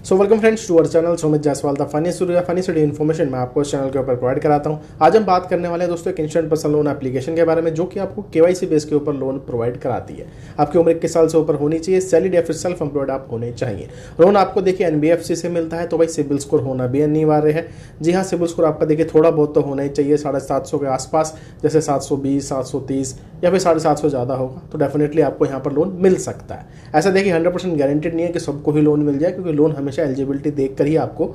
So welcome friends to our channel Sumit Jaiswal the funny study information मैं आपको इस channel के ऊपर प्रोवाइड कराता हूं। आज हम बात करने वाले हैं दोस्तों एक इंस्टेंट पर्सनल लोन एप्लीकेशन के बारे में जो कि आपको केवाईसी बेस के ऊपर लोन प्रोवाइड कराती है। आपकी उम्र 21 साल से ऊपर होनी चाहिए, सैलरीड या फिर सेल्फ एम्प्लॉयड आप होने चाहिए। लोन आपको देखिए एनबीएफसी से मिलता है, तो भाई सिबिल स्कोर होना भी अनिवार्य है। जी हाँ, सिबिल स्कोर आपका देखिए थोड़ा बहुत तो होना ही चाहिए, 750 के आसपास, जैसे 720, 730 या फिर 750 ज़्यादा होगा तो डेफिनेटली आपको यहाँ पर लोन मिल सकता है। ऐसा देखिए 100% गारंटेड नहीं है कि सबको ही लोन मिल जाए, क्योंकि लोन हमेशा एलिजिबिलिटी देख कर ही आपको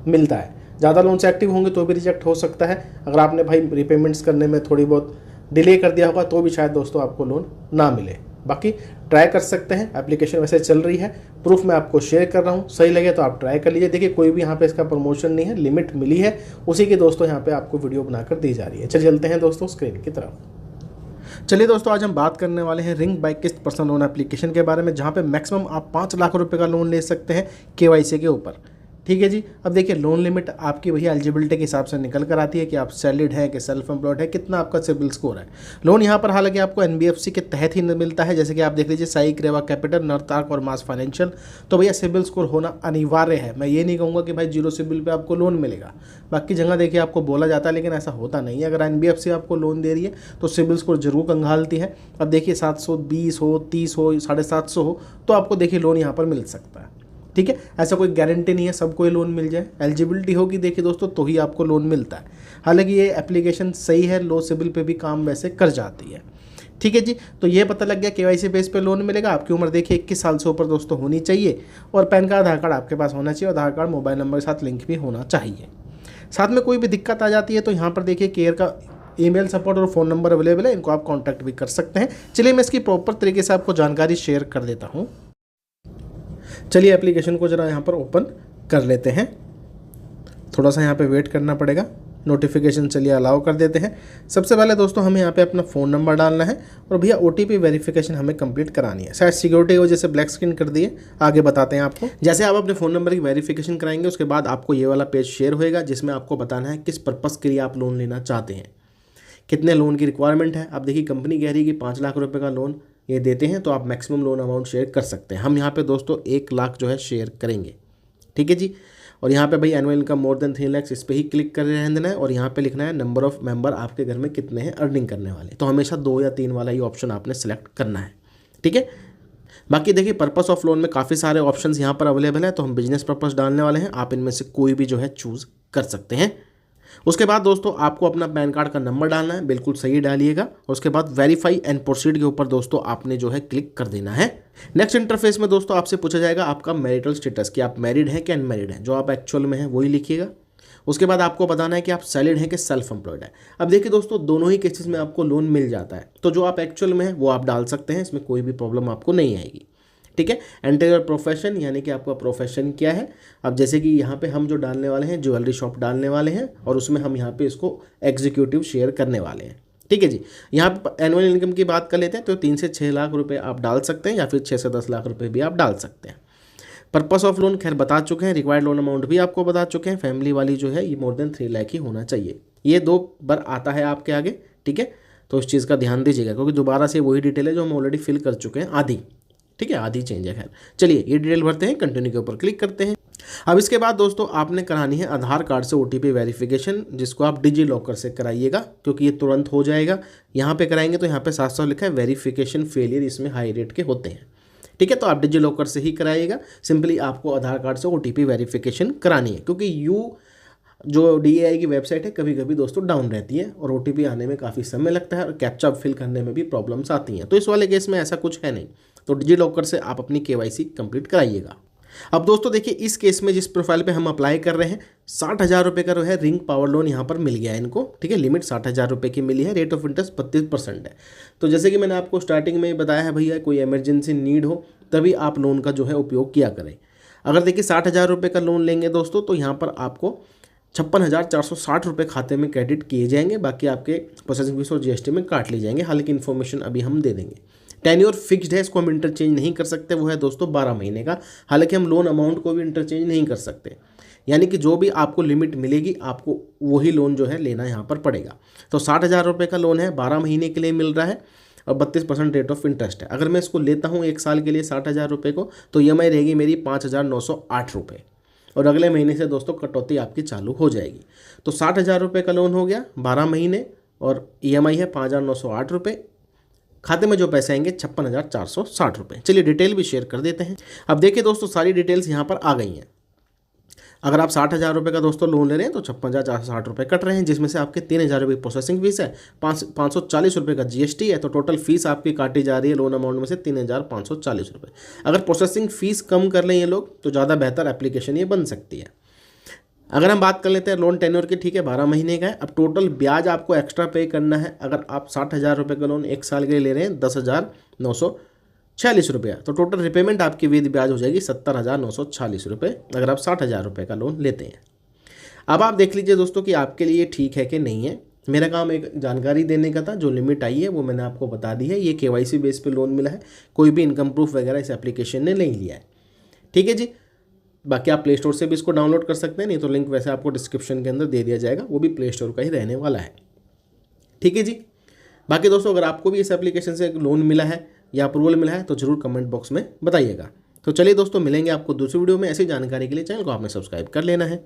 मिलता है। ज़्यादा लोन से एक्टिव होंगे तो भी रिजेक्ट हो सकता है। अगर आपने भाई रिपेमेंट्स करने में थोड़ी बहुत डिले कर दिया होगा तो भी शायद दोस्तों आपको लोन ना मिले। बाकी ट्राई कर सकते हैं, एप्लीकेशन वैसे चल रही है, प्रूफ मैं आपको शेयर कर रहा हूँ, सही लगे तो आप ट्राई कर लीजिए। देखिए कोई भी यहाँ पे इसका प्रमोशन नहीं है, लिमिट मिली है उसी की दोस्तों यहाँ पे आपको वीडियो बनाकर दी जा रही है। चलिए चलते हैं दोस्तों स्क्रीन की तरफ। चलिए दोस्तों, आज हम बात करने वाले हैं रिंग बाय किस्त पर्सनल लोन एप्लीकेशन के बारे में, जहाँ पे मैक्सिमम आप 5 लाख रुपए का लोन ले सकते हैं केवाईसी के ऊपर। ठीक है जी। अब देखिए लोन लिमिट आपकी वही एलिजिबिलिटी के हिसाब से निकल कर आती है कि आप सैलरीड हैं कि सेल्फ एम्प्लॉयड है, कितना आपका सिबिल स्कोर है। लोन यहाँ पर हालांकि आपको एनबीएफसी के तहत ही मिलता है, जैसे कि आप देख लीजिए साई क्रेवा कैपिटल, नर्ताक और मास फाइनेंशियल। तो भैया सिबिल स्कोर होना अनिवार्य है। मैं ये नहीं कहूँगा कि भाई जीरो सिबिल पे आपको लोन मिलेगा। बाकी जगह देखिए आपको बोला जाता है, लेकिन ऐसा होता नहीं है। अगर एनबीएफसी आपको लोन दे रही है तो सिबिल स्कोर जरूर कंगालती है। अब देखिए 720 हो, 30 हो, 750 हो तो आपको देखिए लोन यहाँ पर मिल सकता है। ठीक है, ऐसा कोई गारंटी नहीं है सबको ही लोन मिल जाए। एलिजिबिलिटी होगी देखिए दोस्तों तो ही आपको लोन मिलता है। हालांकि ये एप्लीकेशन सही है, लो सिबिल पे भी काम वैसे कर जाती है। ठीक है जी। तो ये पता लग गया केवाईसी बेस पे लोन मिलेगा। आपकी उम्र देखिए 21 साल से ऊपर दोस्तों होनी चाहिए, और पैन कार्ड आधार कार्ड आपके पास होना चाहिए, और आधार कार्ड मोबाइल नंबर के साथ लिंक भी होना चाहिए। साथ में कोई भी दिक्कत आ जाती है तो यहाँ पर देखिए केयर का ईमेल सपोर्ट और फ़ोन नंबर अवेलेबल है, इनको आप कॉन्टैक्ट भी कर सकते हैं। चलिए मैं इसकी प्रॉपर तरीके से आपको जानकारी शेयर कर देता हूँ। चलिए एप्लीकेशन को ज़रा यहाँ पर ओपन कर लेते हैं। थोड़ा सा यहाँ पे वेट करना पड़ेगा, नोटिफिकेशन चलिए अलाउ कर देते हैं। सबसे पहले दोस्तों हमें यहाँ पे अपना फ़ोन नंबर डालना है, और भैया ओटीपी वेरिफिकेशन हमें कंप्लीट करानी है। शायद सिक्योरिटी की वजह से ब्लैक स्क्रीन कर दिए, आगे बताते हैं आपको। जैसे आप अपने फ़ोन नंबर की वेरिफिकेशन कराएंगे उसके बाद आपको ये वाला पेज शेयर होएगा, जिसमें आपको बताना है किस पर्पज़ के लिए आप लोन लेना चाहते हैं, कितने लोन की रिक्वायरमेंट है। अब देखिए कंपनी कह रही है कि 5 लाख रुपए का लोन ये देते हैं, तो आप मैक्सिमम लोन अमाउंट शेयर कर सकते हैं। हम यहाँ पे दोस्तों 1 लाख जो है शेयर करेंगे। ठीक है जी। और यहाँ पे भाई annual income more than 3 lakh, इस पर ही क्लिक कर रहने देना है, और यहाँ पे लिखना है नंबर ऑफ मेंबर, आपके घर में कितने हैं अर्निंग करने वाले। तो हमेशा 2 या 3 वाला ही ऑप्शन आपने सेलेक्ट करना है। ठीक है। बाकी देखिए पर्पस ऑफ लोन में काफ़ी सारे ऑप्शंस यहाँ पर अवेलेबल है, तो हम बिजनेस पर्पस डालने वाले हैं। आप इनमें से कोई भी जो है चूज़ कर सकते हैं। उसके बाद दोस्तों आपको अपना पैन कार्ड का नंबर डालना है, बिल्कुल सही डालिएगा। और उसके बाद वेरीफाई एंड प्रोसीड के ऊपर दोस्तों आपने जो है क्लिक कर देना है। नेक्स्ट इंटरफेस में दोस्तों आपसे पूछा जाएगा आपका मैरिटल स्टेटस, कि आप मैरिड हैं कि अनमैरिड हैं। जो आप एक्चुअल में हैं वही लिखिएगा। उसके बाद आपको बताना है कि आप सैलरीड हैं कि सेल्फ एम्प्लॉयड है। अब देखिए दोस्तों दोनों ही केसेस में आपको लोन मिल जाता है, तो जो आप एक्चुअल में हैं वो आप डाल सकते हैं, इसमें कोई भी प्रॉब्लम आपको नहीं आएगी। ठीक है। एंटर योर प्रोफेशन, यानी कि आपका प्रोफेशन क्या है। अब जैसे कि यहाँ पे हम जो डालने वाले हैं ज्वेलरी शॉप डालने वाले हैं, और उसमें हम यहाँ पे इसको एग्जीक्यूटिव शेयर करने वाले हैं। ठीक है जी। यहाँ पे एनुअल इनकम की बात कर लेते हैं, तो 3 से 6 लाख रुपए आप डाल सकते हैं, या फिर 6 से 10 लाख रुपए भी आप डाल सकते हैं। पर्पस ऑफ लोन खैर बता चुके हैं, रिक्वायर्ड लोन अमाउंट भी आपको बता चुके हैं। फैमिली वाली जो है ये मोर देन 3 लाख ही होना चाहिए। ये 2 बार आता है आपके आगे। ठीक है, तो इस चीज़ का ध्यान दीजिएगा, क्योंकि दोबारा से वही डिटेल है जो हम ऑलरेडी फिल कर चुके हैं, आधी। ठीक है, आधी चेंज है। खैर चलिए ये डिटेल भरते हैं, कंटिन्यू के ऊपर क्लिक करते हैं। अब इसके बाद दोस्तों आपने करानी है आधार कार्ड से ओटीपी वेरिफिकेशन, जिसको आप डिजी लॉकर से कराइएगा, क्योंकि ये तुरंत हो जाएगा। यहाँ पे कराएंगे तो यहाँ पे 700 लिखा है वेरिफिकेशन फेलियर, इसमें हाई रेट के होते हैं। ठीक है, तो आप डिजी लॉकर से ही कराइएगा। सिंपली आपको आधार कार्ड से ओटीपी वेरिफिकेशन करानी है, क्योंकि जो DAI की वेबसाइट है कभी कभी दोस्तों डाउन रहती है, और OTP आने में काफ़ी समय लगता है, और कैप्चा फिल करने में भी प्रॉब्लम्स आती हैं। तो इस वाले केस में ऐसा कुछ है नहीं, तो डिजी लॉकर से आप अपनी KYC कंप्लीट कराइएगा। अब दोस्तों देखिए इस केस में जिस प्रोफाइल पे हम अप्लाई कर रहे हैं, 60,000 रुपये का जो है रिंग पावर लोन यहाँ पर मिल गया है इनको। ठीक है, लिमिट 60,000 रुपये की मिली है, रेट ऑफ इंटरेस्ट 32% है। तो जैसे कि मैंने आपको स्टार्टिंग में बताया है भैया, कोई इमरजेंसी नीड हो तभी आप लोन का जो है उपयोग किया करें। अगर देखिए 60,000 रुपये का लोन लेंगे दोस्तों, तो यहाँ पर आपको 56,460 रुपये खाते में क्रेडिट किए जाएंगे। बाकी आपके प्रोसेसिंग फीस और GST में काट ली जाएंगे। हालांकि इन्फॉर्मेशन अभी हम दे देंगे। टेन्योर फिक्स्ड है, इसको हम इंटरचेंज नहीं कर सकते, वो है दोस्तों 12 महीने का। हालांकि हम लोन अमाउंट को भी इंटरचेंज नहीं कर सकते, यानी कि जो भी आपको लिमिट मिलेगी आपको वही लोन जो है लेना यहाँ पर पड़ेगा। तो 60,000 रुपये का लोन है, 12 महीने के लिए मिल रहा है, और 32% रेट ऑफ इंटरेस्ट है। अगर मैं इसको लेता हूँ 1 साल के लिए 60,000 रुपये को, तो EMI रहेगी मेरी 5,908 रुपये। और अगले महीने से दोस्तों कटौती आपकी चालू हो जाएगी। तो 60,000 रुपये का लोन हो गया 12 महीने और EMI है 5,908 रुपये। खाते में जो पैसे आएंगे 56,460 रुपये। चलिए डिटेल भी शेयर कर देते हैं। अब देखिए दोस्तों सारी डिटेल्स यहाँ पर आ गई हैं। अगर आप 60,000 रुपये का दोस्तों लोन ले रहे हैं तो 56,460 रुपये कट रहे हैं, जिसमें से आपके 3,000 रुपये प्रोसेसिंग फीस है, 540 रुपये का GST है। तो टोटल फीस आपकी काटी जा रही है लोन अमाउंट में से 3,540 रुपये। अगर प्रोसेसिंग फीस कम कर लें ये लोग तो ज़्यादा बेहतर एप्लीकेशन ये बन सकती है। अगर हम बात कर लेते हैं लोन टेन्योर की, ठीक है 12 महीने का है। अब टोटल ब्याज आपको एक्स्ट्रा पे करना है। अगर आप 60,000 रुपये का लोन 1 साल के लिए ले रहे हैं 10,946 रुपया, तो टोटल रिपेमेंट आपकी विद ब्याज हो जाएगी 70,946 रुपये अगर आप 60,000 रुपये का लोन लेते हैं। अब आप देख लीजिए दोस्तों कि आपके लिए ठीक है कि नहीं है। मेरा काम एक जानकारी देने का था, जो लिमिट आई है वो मैंने आपको बता दी है। ये KYC बेस पे लोन मिला है, कोई भी इनकम प्रूफ वगैरह इस एप्लीकेशन ने नहीं लिया है, ठीक है जी। बाकी आप प्ले स्टोर से भी इसको डाउनलोड कर सकते हैं, नहीं तो लिंक वैसे आपको डिस्क्रिप्शन के अंदर दे दिया जाएगा, वो भी प्ले स्टोर का ही रहने वाला है, ठीक है जी। बाकी दोस्तों अगर आपको भी इस एप्लीकेशन से लोन मिला है या अप्रूवल मिला है तो जरूर कमेंट बॉक्स में बताइएगा। तो चलिए दोस्तों मिलेंगे आपको दूसरी वीडियो में। ऐसी जानकारी के लिए चैनल को आपने सब्सक्राइब कर लेना है।